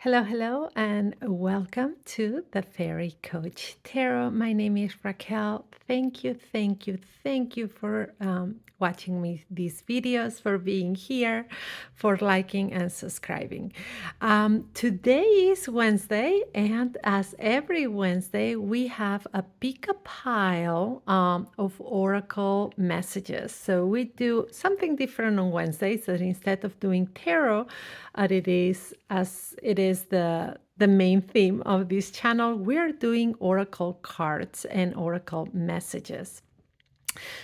Hello, hello, and welcome to the Fairy Coach Tarot. My name is Raquel. Thank you for watching these videos, for being here, for liking and subscribing. Today is Wednesday, and as every Wednesday, we have a pick a pile of oracle messages. So we do something different on Wednesdays. That instead of doing tarot, as it is the main theme of this channel, we're doing oracle cards and oracle messages.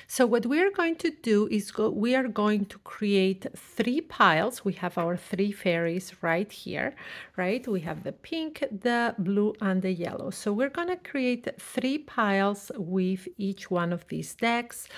So what we are going to do is we are going to create three piles. We have our three fairies right here, right? We have the pink, the blue, and the yellow. So we're going to create three piles with each one of these decks.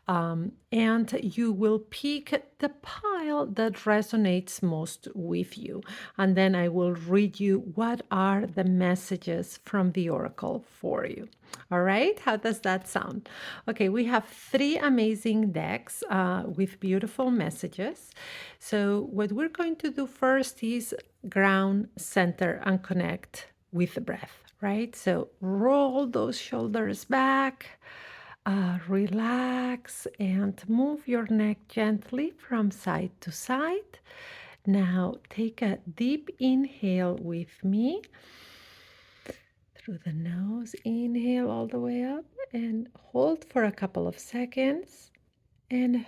And you will pick the pile that resonates most with you. And then I will read you what are the messages from the oracle for you. All right, how does that sound? Okay, we have three amazing decks with beautiful messages. So, what we're going to do first is ground, center, and connect with the breath, right? So, roll those shoulders back, relax, and move your neck gently from side to side. Now, take a deep inhale with me. Through the nose, inhale all the way up and hold for a couple of seconds and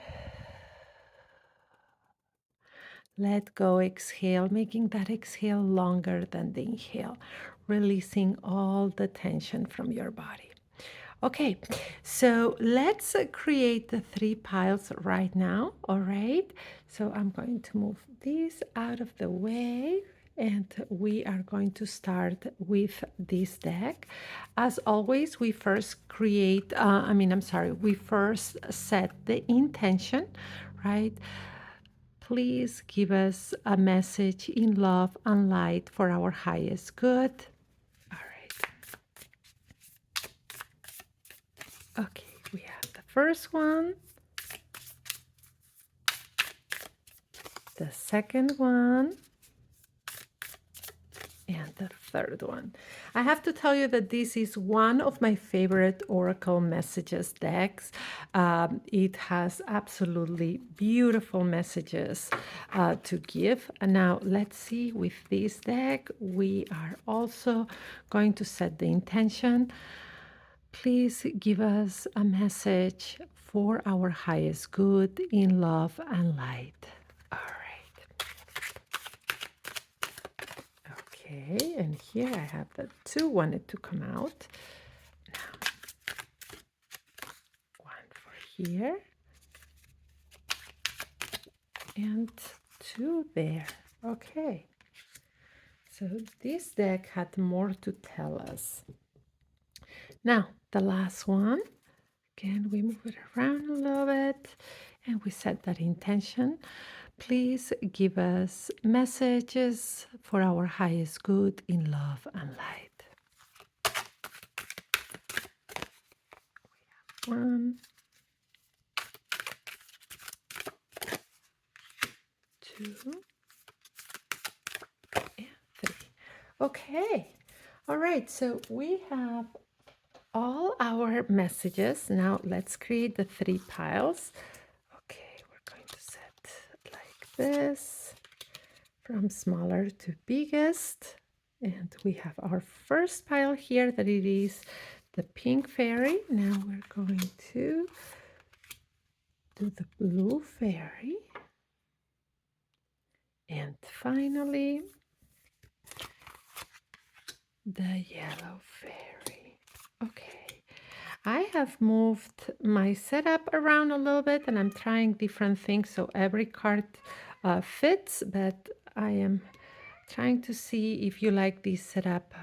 let go, exhale, making that exhale longer than the inhale, releasing all the tension from your body. Okay, so let's create the three piles right now, all right? So I'm going to move this out of the way and we are going to start with this deck. As always, we first we first set the intention, right? Please give us a message in love and light for our highest good. All right. Okay, we have the first one, the second one, and the third one. I have to tell you that this is one of my favorite Oracle Messages decks. It has absolutely beautiful messages to give. And now let's see, with this deck, we are also going to set the intention. Please give us a message for our highest good in love and light. All right. Okay, and here I have the two wanted to come out. Now, one for here and two there. Okay, so this deck had more to tell us. Now, the last one. Again, we move it around a little bit and we set that intention. Please give us messages for our highest good in love and light. We have 1, 2, and 3. Okay. All right. So we have all our messages. Now let's create the three piles. Okay, we're going to set like this from smaller to biggest. And we have our first pile here that it is the pink fairy. Now we're going to do the blue fairy. And finally, the yellow fairy. Okay, I have moved my setup around a little bit and I'm trying different things so every card fits, but I am trying to see if you like this setup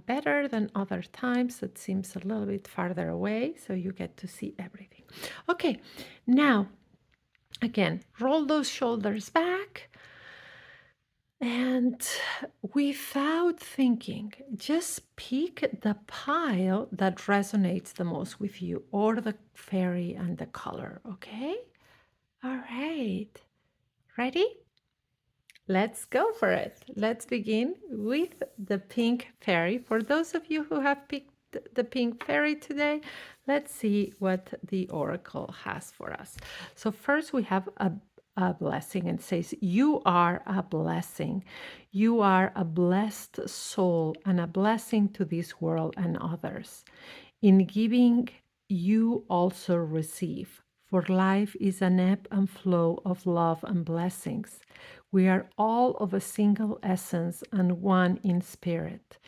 better than other times. It seems a little bit farther away, so you get to see everything. Okay, now, again, roll those shoulders back. And without thinking, just pick the pile that resonates the most with you, or the fairy and the color, okay? All right. Ready? Let's go for it. Let's begin with the pink fairy. For those of you who have picked the pink fairy today, let's see what the oracle has for us. So first we have a blessing and says, you are a blessing. You are a blessed soul and a blessing to this world and others. In giving, you also receive. For life is an ebb and flow of love and blessings. We are all of a single essence and one in spirit.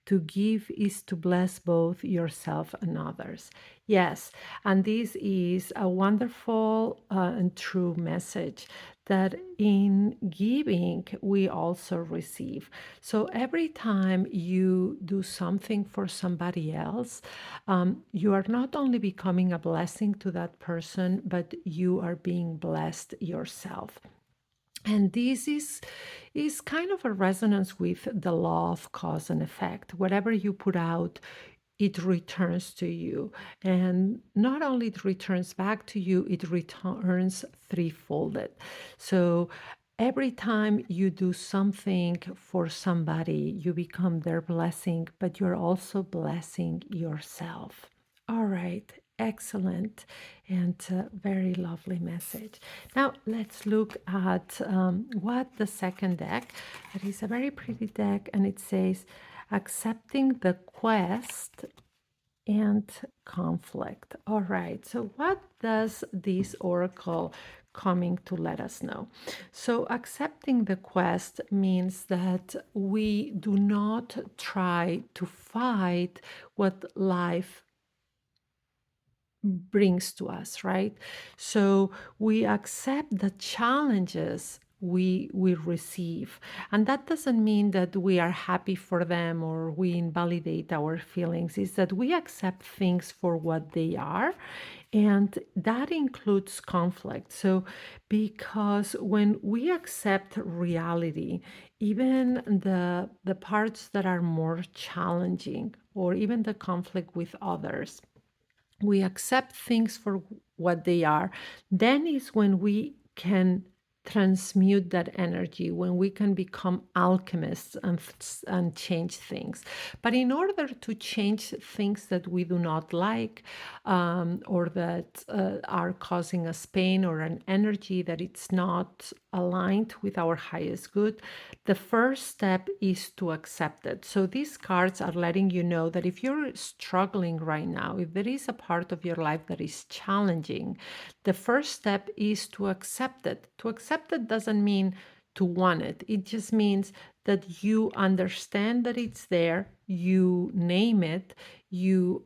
To give is to bless both yourself and others. Yes, and this is a wonderful and true message that in giving we also receive. So every time you do something for somebody else, you are not only becoming a blessing to that person, but you are being blessed yourself. And this is kind of a resonance with the law of cause and effect. Whatever you put out, it returns to you. And not only it returns back to you, it returns threefolded. So every time you do something for somebody, you become their blessing, but you're also blessing yourself. All right, excellent and very lovely message. Now let's look at what the second deck. It is a very pretty deck, and it says, accepting the quest and conflict. All right, so what does this oracle coming to let us know? So accepting the quest means that we do not try to fight what life brings to us, right? So we accept the challenges we receive, and that doesn't mean that we are happy for them or we invalidate our feelings. It's that we accept things for what they are, and that includes conflict. So because when we accept reality, even the parts that are more challenging or even the conflict with others, we accept things for what they are, then is when we can transmute that energy, when we can become alchemists and change things. But in order to change things that we do not like, or that are causing us pain, or an energy that it's not aligned with our highest good, the first step is to accept it. So these cards are letting you know that if you're struggling right now, if there is a part of your life that is challenging, the first step is to accept it. To accept it doesn't mean to want it. It just means that you understand that it's there, you name it, you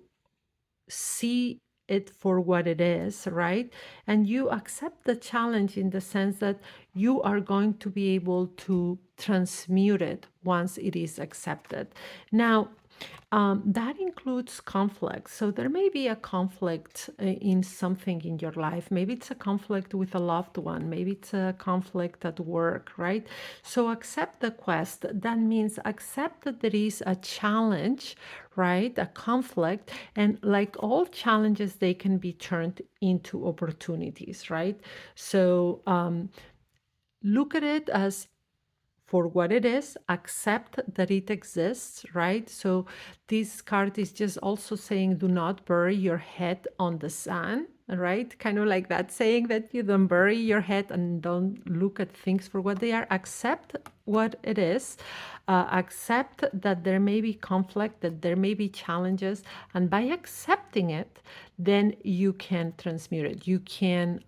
see it for what it is, right? And you accept the challenge in the sense that you are going to be able to transmute it once it is accepted. Now, that includes conflict. So there may be a conflict in something in your life. Maybe it's a conflict with a loved one. Maybe it's a conflict at work, right? So accept the quest. That means accept that there is a challenge, right? A conflict. And like all challenges, they can be turned into opportunities, right? So look at it as for what it is, accept that it exists, right? So this card is just also saying, do not bury your head on the sand, right? Kind of like that saying that you don't bury your head and don't look at things for what they are. Accept what it is. Accept that there may be conflict, that there may be challenges. And by accepting it, then you can transmute it. You can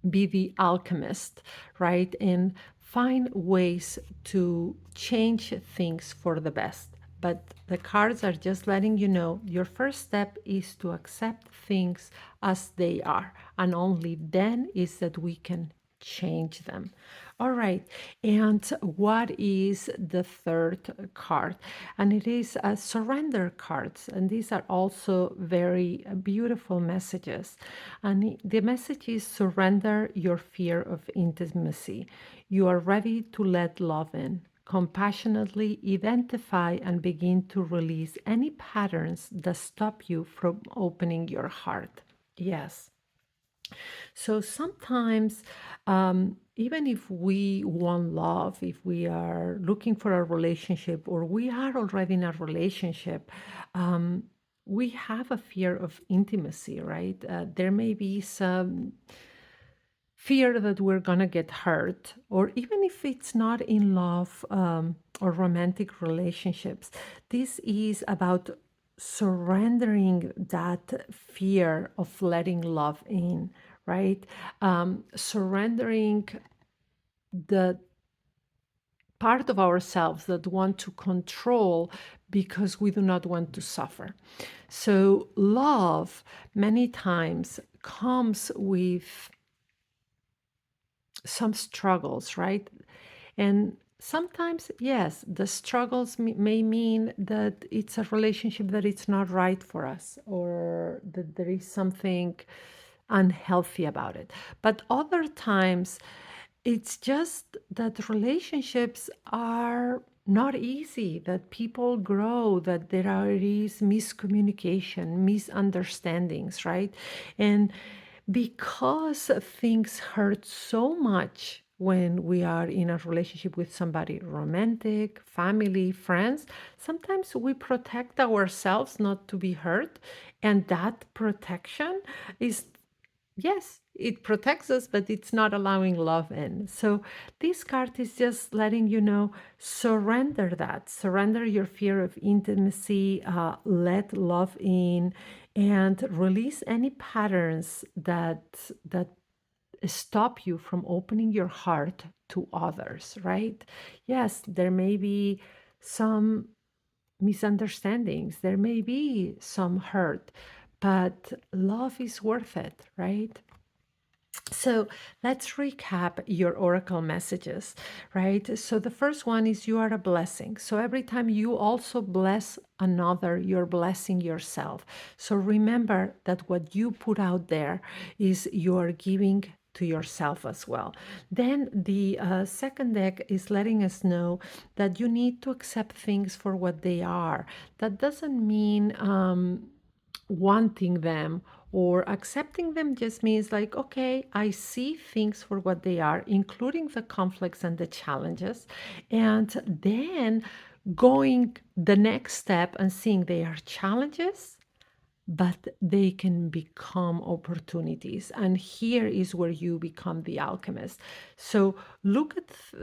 be the alchemist, right? And find ways to change things for the best. But the cards are just letting you know your first step is to accept things as they are. And only then is that we can change them. All right. And what is the third card? And it is a surrender cards. And these are also very beautiful messages. And the message is surrender your fear of intimacy. You are ready to let love in. Compassionately identify and begin to release any patterns that stop you from opening your heart. Yes. So sometimes even if we want love, if we are looking for a relationship or we are already in a relationship, um, we have a fear of intimacy, right? There may be some fear that we're going to get hurt, or even if it's not in love or romantic relationships, this is about surrendering that fear of letting love in, right? Surrendering the part of ourselves that want to control because we do not want to suffer. So, love many times comes with some struggles, right? And sometimes, yes, the struggles may mean that it's a relationship that it's not right for us or that there is something unhealthy about it. But other times, it's just that relationships are not easy, that people grow, that is miscommunication, misunderstandings, right? And because things hurt so much when we are in a relationship with somebody romantic, family, friends, sometimes we protect ourselves not to be hurt. And that protection is, yes, it protects us, but it's not allowing love in. So this card is just letting you know, surrender that, surrender your fear of intimacy, let love in, and release any patterns that stop you from opening your heart to others, right? Yes, there may be some misunderstandings, there may be some hurt, but love is worth it, right? So let's recap your oracle messages, right? So the first one is you are a blessing. So every time you also bless another, you're blessing yourself. So remember that what you put out there is you're giving to yourself as well. Then the second deck is letting us know that you need to accept things for what they are. That doesn't mean wanting them or accepting them, just means like, okay, I see things for what they are, including the conflicts and the challenges, and then going the next step and seeing they are challenges, but they can become opportunities. And here is where you become the alchemist. So look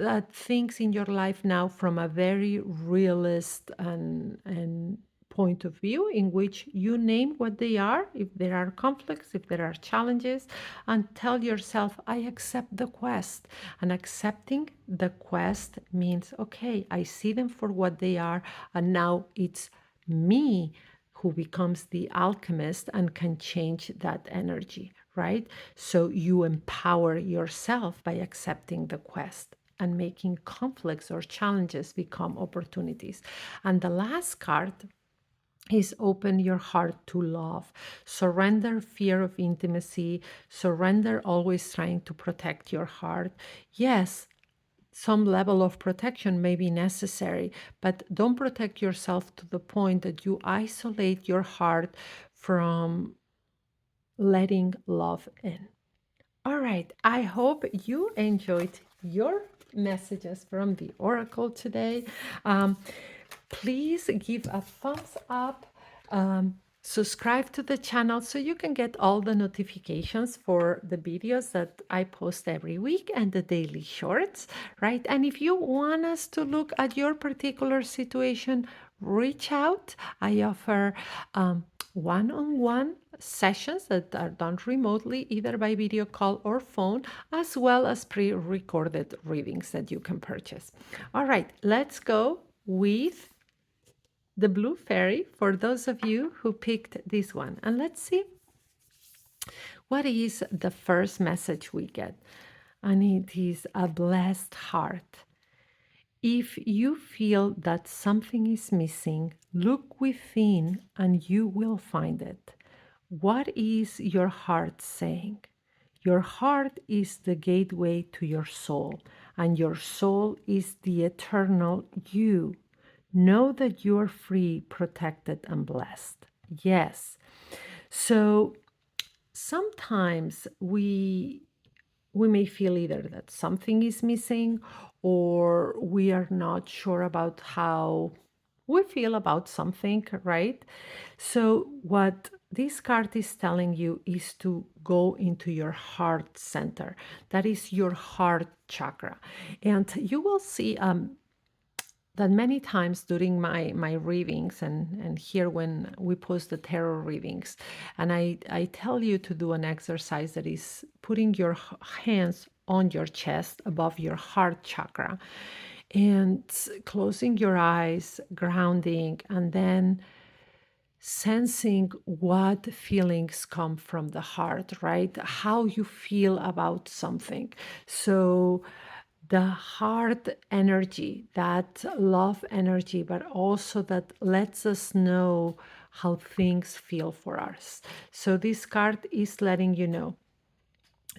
at things in your life now from a very realist and point of view, in which you name what they are, if there are conflicts, if there are challenges, and tell yourself, I accept the quest. And accepting the quest means, okay, I see them for what they are, and now it's me who becomes the alchemist and can change that energy, right? So you empower yourself by accepting the quest and making conflicts or challenges become opportunities. And the last card is open your heart to love. Surrender fear of intimacy. Surrender always trying to protect your heart. Yes, some level of protection may be necessary, but don't protect yourself to the point that you isolate your heart from letting love in. All right, I hope you enjoyed your messages from the Oracle today. Um, Please give a thumbs up, subscribe to the channel so you can get all the notifications for the videos that I post every week and the daily shorts, right? And if you want us to look at your particular situation, reach out. I offer one-on-one sessions that are done remotely, either by video call or phone, as well as pre-recorded readings that you can purchase. All right, let's go with the blue fairy for those of you who picked this one. And let's see what is the first message we get. And it is a blessed heart. If you feel that something is missing, look within and you will find it. What is your heart saying? Your heart is the gateway to your soul, and your soul is the eternal you. Know that you are free, protected, and blessed. Yes. So sometimes we we may feel either that something is missing or we are not sure about how we feel about something, right? So, what this card is telling you is to go into your heart center. That is your heart chakra. And you will see that many times during my readings and here when we post the tarot readings, and I tell you to do an exercise that is putting your hands on your chest above your heart chakra and closing your eyes, grounding, and then sensing what feelings come from the heart, right? How you feel about something. So the heart energy, that love energy, but also that lets us know how things feel for us. So this card is letting you know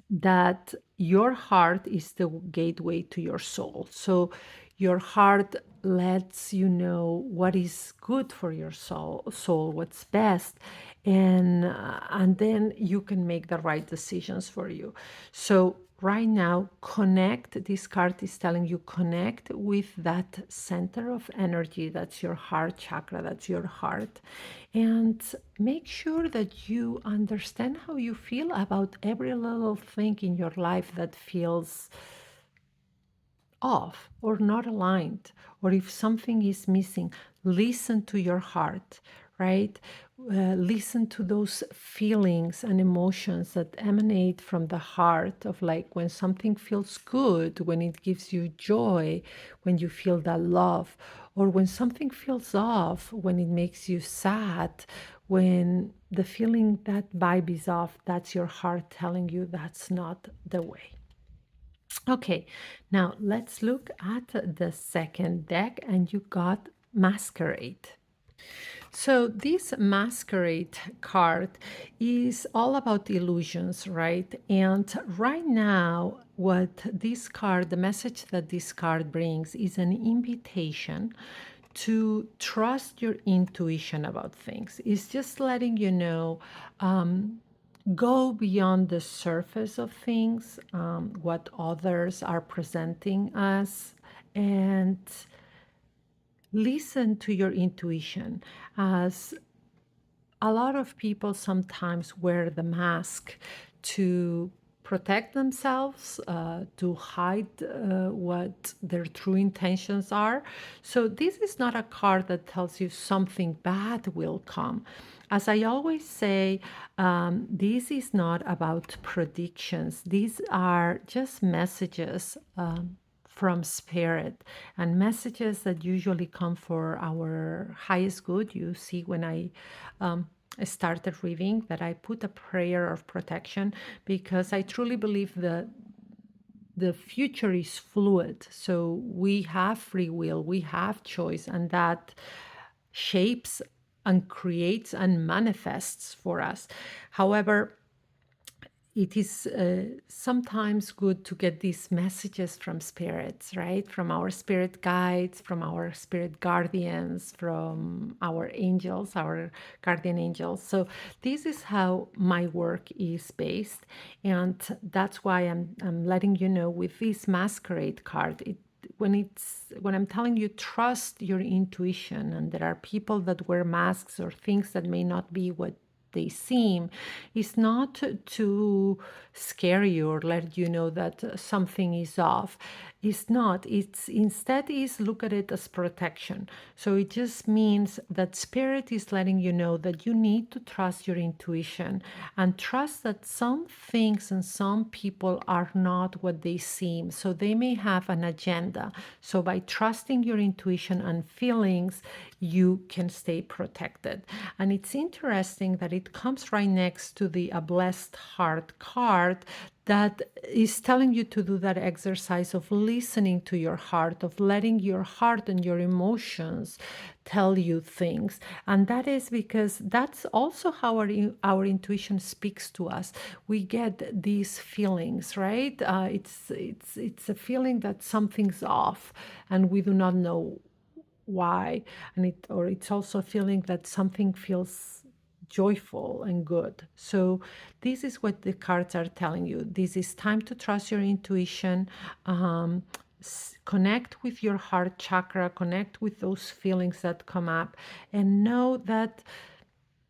that your heart is the gateway to your soul. So your heart lets you know what is good for your soul, what's best, and then you can make the right decisions for you. So right now, connect. This card is telling you connect with that center of energy. That's your heart chakra. That's your heart, and make sure that you understand how you feel about every little thing in your life that feels off or not aligned, or if something is missing, listen to your heart, right? Listen to those feelings and emotions that emanate from the heart of like when something feels good, when it gives you joy, when you feel that love, or when something feels off, when it makes you sad, when the feeling that vibe is off, that's your heart telling you that's not the way. Okay, now let's look at the second deck, and you got Masquerade. So, this Masquerade card is all about illusions, right? And right now, what this card, the message that this card brings is an invitation to trust your intuition about things. It's just letting you know, go beyond the surface of things, what others are presenting us, and listen to your intuition. As a lot of people sometimes wear the mask to protect themselves, to hide what their true intentions are. So, this is not a card that tells you something bad will come. As I always say, this is not about predictions, these are just messages. From spirit, and messages that usually come for our highest good. You see, when I started reading, that I put a prayer of protection, because I truly believe that the future is fluid. So we have free will, we have choice, and that shapes and creates and manifests for us. However, it is sometimes good to get these messages from spirits, right? From our spirit guides, from our spirit guardians, from our angels, our guardian angels. So this is how my work is based, and that's why I'm letting you know with this masquerade card. When I'm telling you trust your intuition, and there are people that wear masks or things that may not be what they seem, is not to scare you or let you know that something is off. It's not. It's instead is look at it as protection. So it just means that spirit is letting you know that you need to trust your intuition and trust that some things and some people are not what they seem. So they may have an agenda. So by trusting your intuition and feelings, you can stay protected. And it's interesting that it comes right next to the A Blessed Heart card that is telling you to do that exercise of listening to your heart, of letting your heart and your emotions tell you things. And that is because that's also how our intuition speaks to us. We get these feelings, right? It's a feeling that something's off, and we do not know why. And it's also a feeling that something feels joyful and good. So this is what the cards are telling you. This is time to trust your intuition. Um, Connect with your heart chakra, connect with those feelings that come up, and know that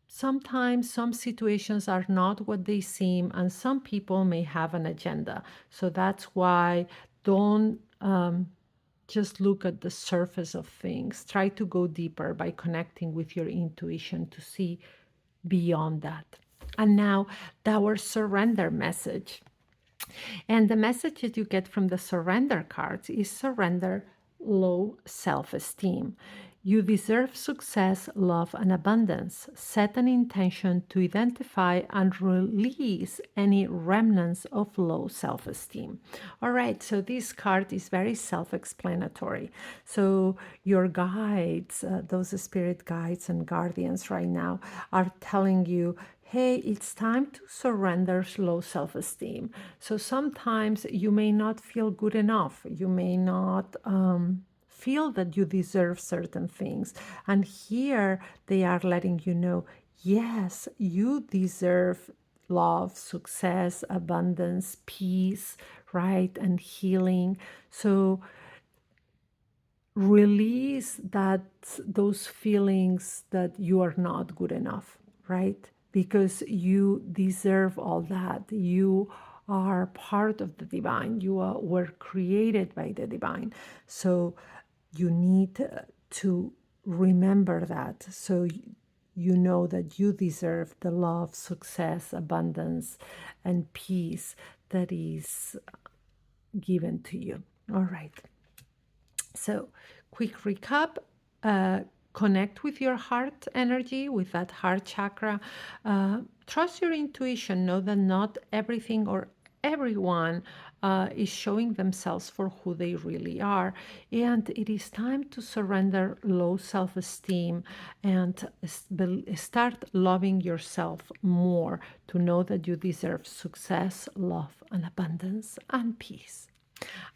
sometimes some situations are not what they seem, and some people may have an agenda. So that's why don't just look at the surface of things. Try to go deeper by connecting with your intuition to see beyond that. And now, our surrender message. And the message that you get from the surrender cards is surrender low self esteem. You deserve success, love, and abundance. Set an intention to identify and release any remnants of low self esteem. All right, so this card is very self explanatory. So, your guides, those spirit guides and guardians right now, are telling you, hey, it's time to surrender low self esteem. So sometimes you may not feel good enough. You may not feel that you deserve certain things. And here they are letting you know, yes, you deserve love, success, abundance, peace, right? And healing. So release those feelings that you are not good enough, right? Because you deserve all that. You are part of the divine. Were created by the divine. So you need to remember that. So you know that you deserve the love, success, abundance, and peace that is given to you. All right. So, quick recap, connect with your heart energy, with that heart chakra. Trust your intuition. Know that not everything or everyone is showing themselves for who they really are. And it is time to surrender low self esteem and start loving yourself more, to know that you deserve success, love, and abundance and peace.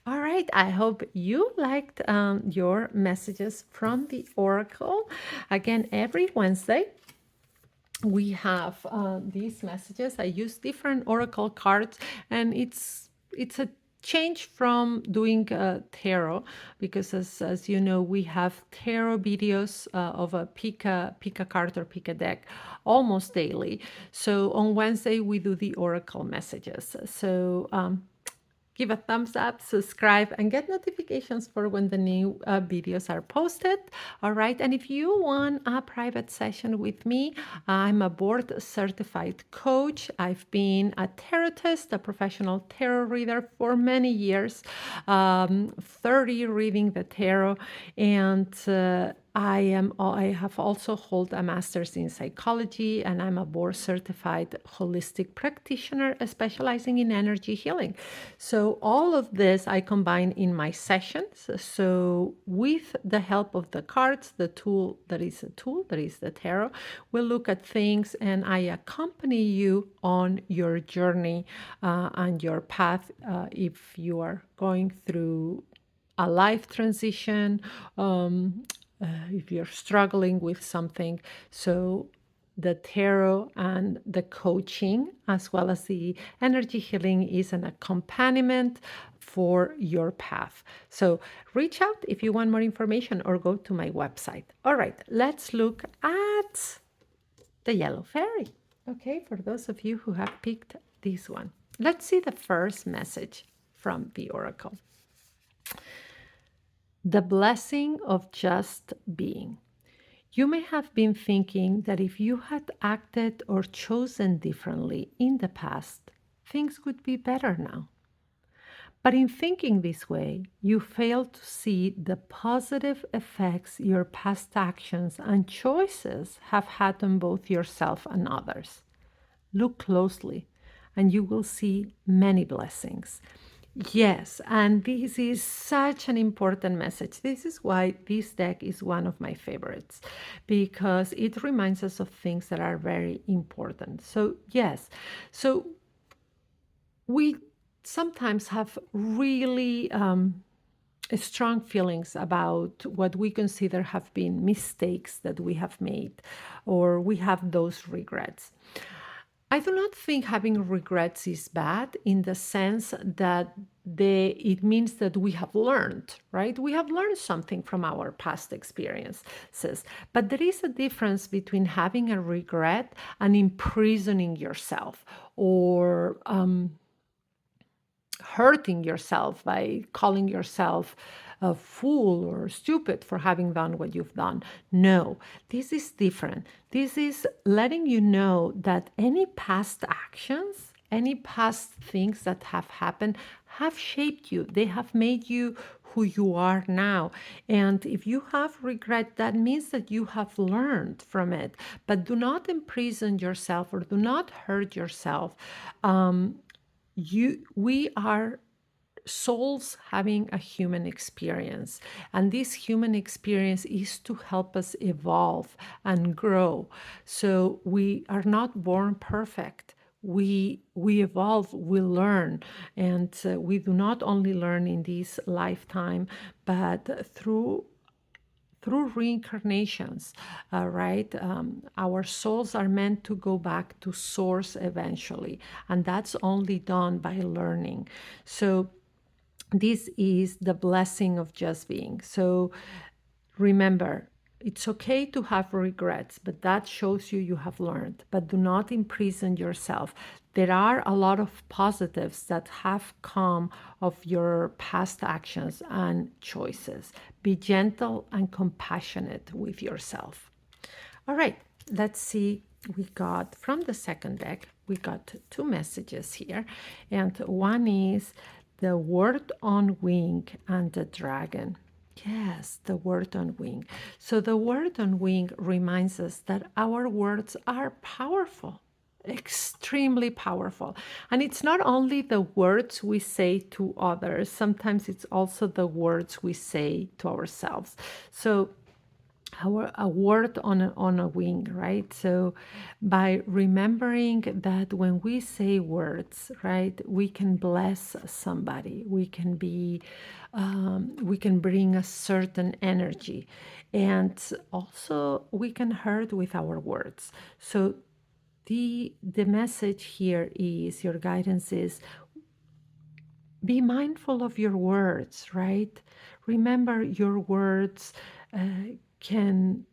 All right, I hope you liked your messages from the Oracle. Again, every Wednesday we have these messages. I use different Oracle cards, and it's a change from doing tarot, because as you know, we have tarot videos of a pick a card or pick a deck almost daily. So on Wednesday we do the Oracle messages. So give a thumbs up, subscribe, and get notifications for when the new videos are posted. All right. And if you want a private session with me, I'm a board certified coach. I've been a tarotist, a professional tarot reader for many years, 30 reading the tarot. And I have also hold a master's in psychology, and I'm a board certified holistic practitioner specializing in energy healing. So all of this I combine in my sessions. So with the help of the cards, the tool that is the tarot, we'll look at things, and I accompany you on your journey and your path if you are going through a life transition, if you're struggling with something. So the tarot and the coaching, as well as the energy healing, is an accompaniment for your path. So reach out if you want more information, or go to my website. All right, let's look at the yellow fairy. Okay, for those of you who have picked this one, let's see the first message from the oracle. The blessing of just being. You may have been thinking that if you had acted or chosen differently in the past, things would be better now. But in thinking this way, you fail to see the positive effects your past actions and choices have had on both yourself and others. Look closely, and you will see many blessings. Yes, and this is such an important message. This is why this deck is one of my favorites, because it reminds us of things that are very important. So, yes, so we sometimes have really strong feelings about what we consider have been mistakes that we have made, or we have those regrets. I do not think having regrets is bad in the sense that it means that we have learned, right? We have learned something from our past experiences. But there is a difference between having a regret and imprisoning yourself, or hurting yourself by calling yourself a fool or stupid for having done what you've done. No, this is different. This is letting you know that any past actions, any past things that have happened have shaped you. They have made you who you are now. And if you have regret, that means that you have learned from it. But do not imprison yourself or do not hurt yourself. We are souls having a human experience, and this human experience is to help us evolve and grow. So we are not born perfect. We evolve, we learn, and we do not only learn in this lifetime, but through reincarnations, right? Our souls are meant to go back to source eventually, and that's only done by learning. So this is the blessing of just being. So remember, it's okay to have regrets, but that shows you have learned. But do not imprison yourself. There are a lot of positives that have come of your past actions and choices. Be gentle and compassionate with yourself. All right, let's see. We got from the second deck, we got two messages here. And one is the word on wing and the dragon. Yes, the word on wing. So the word on wing reminds us that our words are powerful, extremely powerful. And it's not only the words we say to others, sometimes it's also the words we say to ourselves. So a word on a wing, right? So by remembering that when we say words, right, we can bless somebody, we can bring a certain energy, and also we can hurt with our words. So the message here is, your guidance is, be mindful of your words, right? Remember, your words can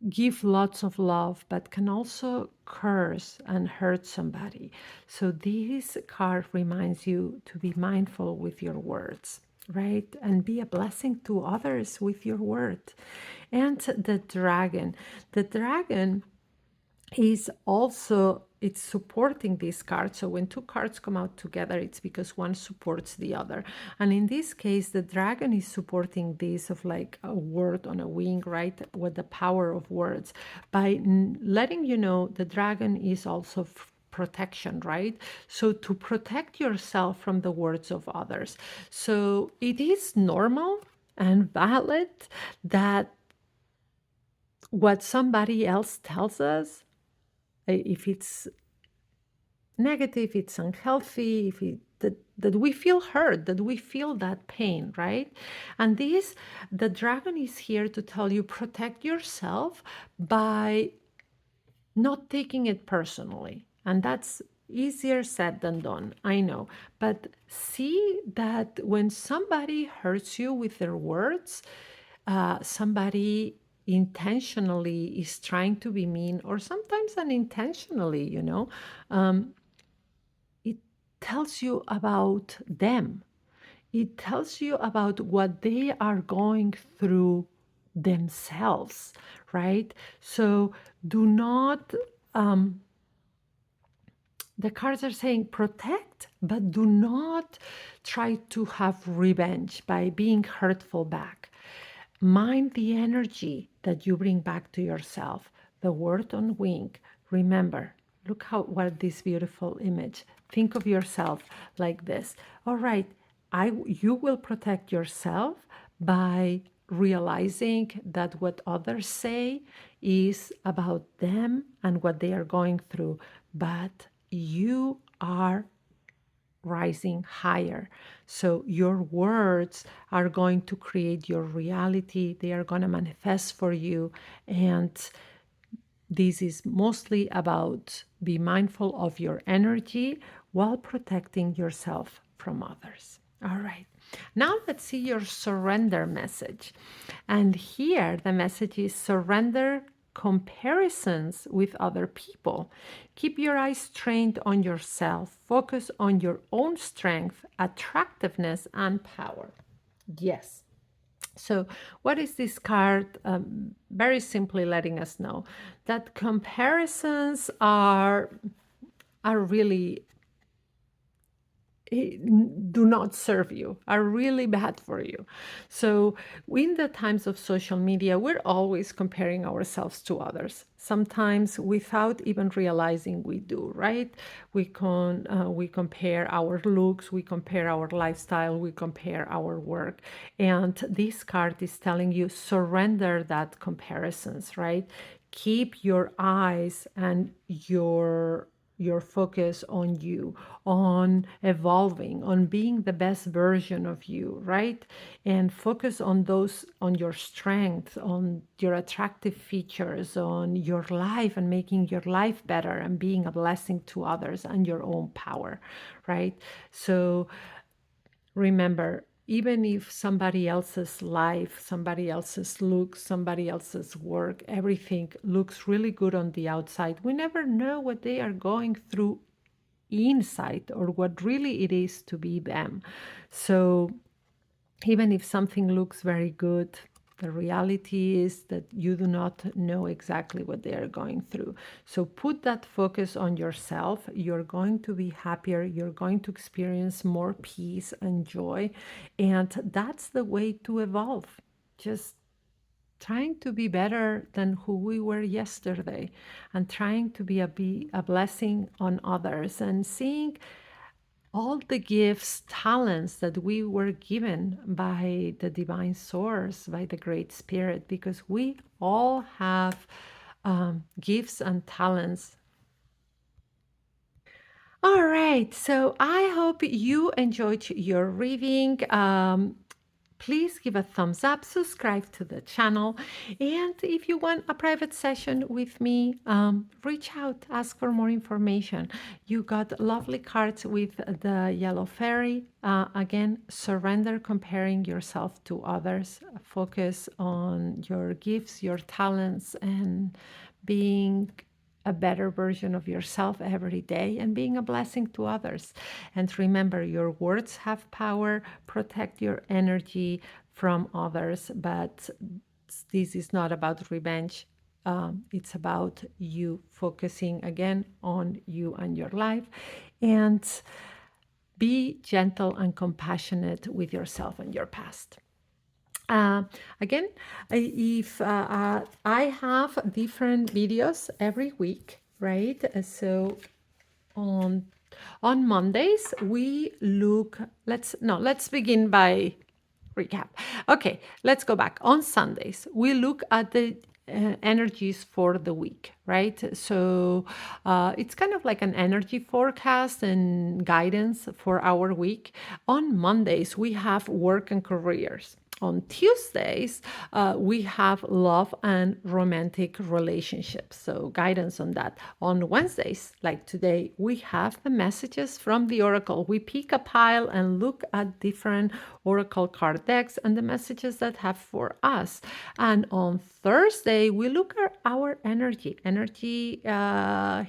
give lots of love, but can also curse and hurt somebody. So this card reminds you to be mindful with your words, right? And be a blessing to others with your word. And the dragon. The dragon is also, it's supporting this card. So when two cards come out together, it's because one supports the other. And in this case, the dragon is supporting this of like a word on a wing, right? With the power of words. By letting you know, the dragon is also protection, right? So to protect yourself from the words of others. So it is normal and valid that what somebody else tells us, if it's negative, it's unhealthy, that we feel hurt, that we feel that pain, right? And the dragon is here to tell you, protect yourself by not taking it personally. And that's easier said than done, I know. But see that when somebody hurts you with their words, somebody intentionally is trying to be mean, or sometimes unintentionally, it tells you about them. It tells you about what they are going through themselves, right? So do not, the cards are saying protect, but do not try to have revenge by being hurtful back. Mind the energy that you bring back to yourself. The word on wing. Remember, look what this beautiful image. Think of yourself like this. All right, you will protect yourself by realizing that what others say is about them and what they are going through, but you are rising higher. So your words are going to create your reality. They are going to manifest for you. And this is mostly about be mindful of your energy while protecting yourself from others. All right. Now let's see your surrender message. And here the message is surrender comparisons with other people. Keep your eyes trained on yourself. Focus on your own strength, attractiveness, and power. Yes. So, what is this card very simply letting us know? That comparisons are really do not serve you, are really bad for you. So, in the times of social media, we're always comparing ourselves to others. Sometimes without even realizing we do, right? We compare our looks, we compare our lifestyle, we compare our work. And this card is telling you surrender that comparisons, right? Keep your eyes and your focus on you, on evolving, on being the best version of you, right? And focus on those, on your strengths, on your attractive features, on your life and making your life better and being a blessing to others and your own power, right? So remember, even if somebody else's life, somebody else's looks, somebody else's work, everything looks really good on the outside, we never know what they are going through inside or what really it is to be them. So even if something looks very good, the reality is that you do not know exactly what they are going through. So put that focus on yourself. You're going to be happier. You're going to experience more peace and joy. And that's the way to evolve. Just trying to be better than who we were yesterday and trying to be a blessing on others and seeing all the gifts, talents that we were given by the divine source, by the Great Spirit, because we all have gifts and talents. All right, so I hope you enjoyed your reading. Please give a thumbs up, subscribe to the channel, and if you want a private session with me, reach out, ask for more information. You got lovely cards with the yellow fairy. Again, surrender comparing yourself to others. Focus on your gifts, your talents, and being a better version of yourself every day and being a blessing to others. And remember, your words have power. Protect your energy from others, but this is not about revenge. It's about you focusing again on you and your life, and be gentle and compassionate with yourself and your past. Uh, Again, if I have different videos every week, right? So on on Mondays we look. Let's begin by recap. Okay, let's go back. On Sundays we look at the energies for the week, right? So it's kind of like an energy forecast and guidance for our week. On Mondays, we have work and careers. On Tuesdays, we have love and romantic relationships. So, guidance on that. On Wednesdays, like today, we have the messages from the Oracle. We pick a pile and look at different Oracle card decks and the messages that have for us. And on Thursday, we look at our energy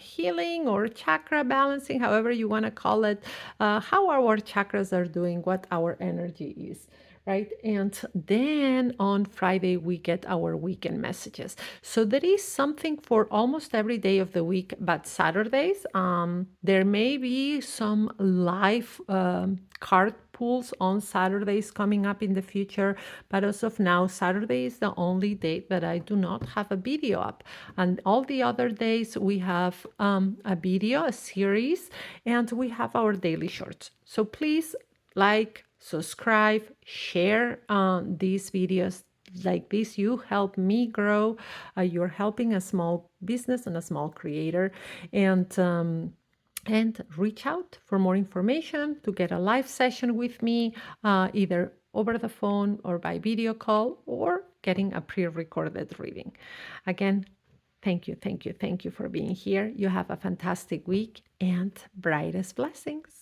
healing or chakra balancing, however you want to call it, how our chakras are doing, what our energy is, right? And then on Friday, we get our weekend messages. So there is something for almost every day of the week, but Saturdays, there may be some live card pulls on Saturdays coming up in the future. But as of now, Saturday is the only day that I do not have a video up. And all the other days, we have a video, a series, and we have our daily shorts. So please like, subscribe, share these videos like this. You help me grow. You're helping a small business and a small creator. And and reach out for more information to get a live session with me, either over the phone or by video call, or getting a pre-recorded reading. Again, thank you, thank you, thank you for being here. You have a fantastic week and brightest blessings.